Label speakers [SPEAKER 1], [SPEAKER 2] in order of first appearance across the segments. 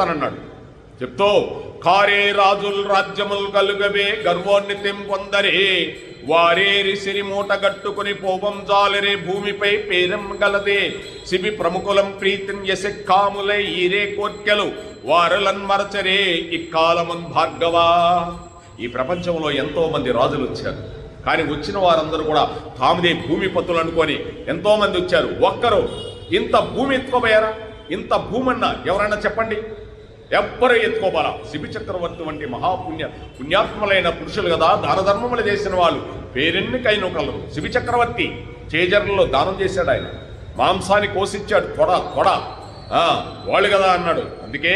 [SPEAKER 1] అన్నాడు. చెప్తూ కారే రాజుల్ రాజ్యముల్ కలుగవే గర్వోన్నతిం పొందరే వారేరి సిరి మూట గట్టుకుని పోవం జాలరే భూమిపై పేరం గలదే సిబి ప్రముఖులం ప్రీతిం యశక్కాములై ఈరే కోర్కెలు వారలన్ మరచరే ఇక్కాలమన్ భార్గవా. ఈ ప్రపంచంలో ఎంతో మంది రాజులు వచ్చారు, కానీ వచ్చిన వారందరూ కూడా తాముదే భూమిపతులు అనుకొని ఎంతో మంది వచ్చారు. ఒక్కరు ఇంత భూమి ఎత్తుకోబోయారా? ఇంత భూమన్నా ఎవరైనా చెప్పండి, ఎవ్వరూ ఎత్తుకోబాలా. శిబి చక్రవర్తి వంటి పుణ్యాత్ములైన పురుషులు కదా, దాన ధర్మములు చేసిన వాళ్ళు పేరెన్నికైన కలరు. శిబి చక్రవర్తి చేజర్లలో దానం చేశాడు, ఆయన మాంసాన్ని కోసించాడు, తొడ వాళ్ళు కదా అన్నాడు. అందుకే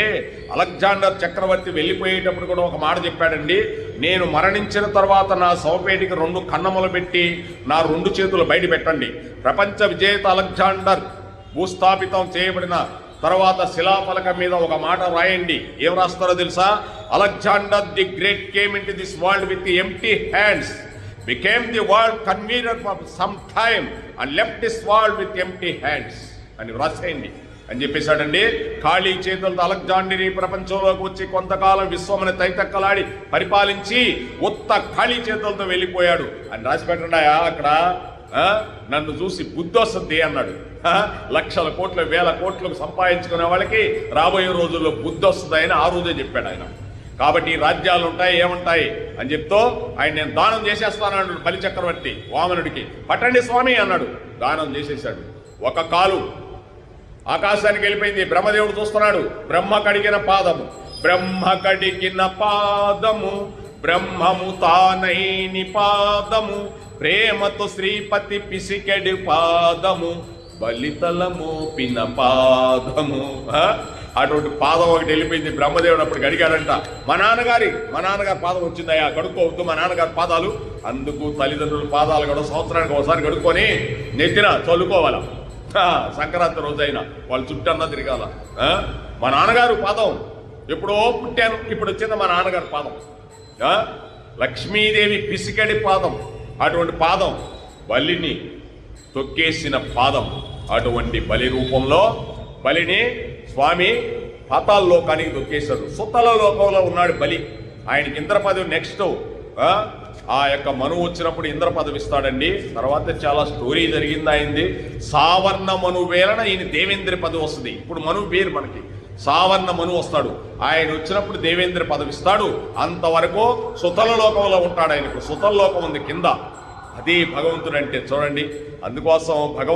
[SPEAKER 1] అలెగ్జాండర్ చక్రవర్తి వెళ్ళిపోయేటప్పుడు కూడా ఒక మాట చెప్పాడండి, నేను మరణించిన తర్వాత నా శవపేటికి 2 కన్నములు పెట్టి నా 2 చేతులు బయట పెట్టండి. ప్రపంచ విజేత అలెగ్జాండర్ భూస్థాపితం చేయబడిన తర్వాత శిలాఫలకం మీద ఒక మాట రాయండి. ఏం రాస్తారో తెలుసా? Alexander the great came in to this world with empty hands, became the world convener for some time and left this world with empty hands అని రాసేయండి అని చెప్పేశాడండి. ఖాళీ చేతులతో అలెగ్జాండర్ ఈ ప్రపంచంలోకి వచ్చి కొంతకాలం విశ్వముని తైతక్కలాడి పరిపాలించి ఉత్త ఖాళీ చేతులతో వెళ్ళిపోయాడు అని రాసి పెట్టండి. అక్కడ నన్ను చూసి బుద్ధి వస్తుంది అన్నాడు. లక్షల కోట్లు వేల కోట్లకు సంపాదించుకునే వాళ్ళకి రాబోయే రోజుల్లో బుద్ధి వస్తుందని ఆ రోజే చెప్పాడు ఆయన. కాబట్టి రాజ్యాలు ఉంటాయి, ఏముంటాయి అని చెప్తూ ఆయన నేను దానం చేసేస్తానన్నాడు బలి చక్రవర్తి వామనుడికి. పట్టండి స్వామి అన్నాడు, దానం చేసేశాడు. ఒక కాలు ఆకాశానికి వెళ్ళిపోయింది. బ్రహ్మదేవుడు చూస్తున్నాడు. బ్రహ్మ కడిగిన పాదము, బ్రహ్మ కడిగిన పాదము, బ్రహ్మము తానైని పాదము, ప్రేమతో శ్రీపతి పిసికెడి పాదము, బలితల మోపిన పాదము. అటువంటి పాదం ఒకటి వెళ్ళిపోయింది. బ్రహ్మదేవుడు అప్పుడు గడిగాడంట. మా నాన్నగారి పాదం వచ్చిందయ్యా, కడుక్కోవద్దు మా నాన్నగారి పాదాలు. అందుకు తల్లిదండ్రుల పాదాలు కూడా సంవత్సరానికి ఒకసారి కడుక్కొని నెత్తిన చల్లుకోవాలా. సంక్రాంతి రోజైనా వాళ్ళు చుట్టన్నా తిరగాల. మా నాన్నగారు పాదం ఎప్పుడో పుట్టాను, ఇప్పుడు వచ్చింది మా నాన్నగారి పాదం. లక్ష్మీదేవి పిసికడి పాదం, అటువంటి పాదం బలిని తొక్కేసిన పాదం. అటువంటి బలి రూపంలో బలిని స్వామి పాతాళలోకానికి తొక్కేశాడు. సుతల లోకంలో ఉన్నాడు బలి. ఆయనకి ఇంద్ర పదవి నెక్స్ట్ ఆ యొక్క మనువు వచ్చినప్పుడు ఇంద్ర పదవి ఇస్తాడండి. తర్వాత చాలా స్టోరీ జరిగింది ఆయనది. సావర్ణ మను వేలన ఈయన దేవేంద్ర పదవి వస్తుంది. ఇప్పుడు మనువు పేరు మనకి సావర్ణ మను వస్తాడు. ఆయన వచ్చినప్పుడు దేవేంద్ర పదవి ఇస్తాడు. అంతవరకు సుతల లోకంలో ఉంటాడు ఆయన. ఇప్పుడు సుతల లోకం ఉంది కింద. అది భగవంతుడు అంటే చూడండి. అందుకోసం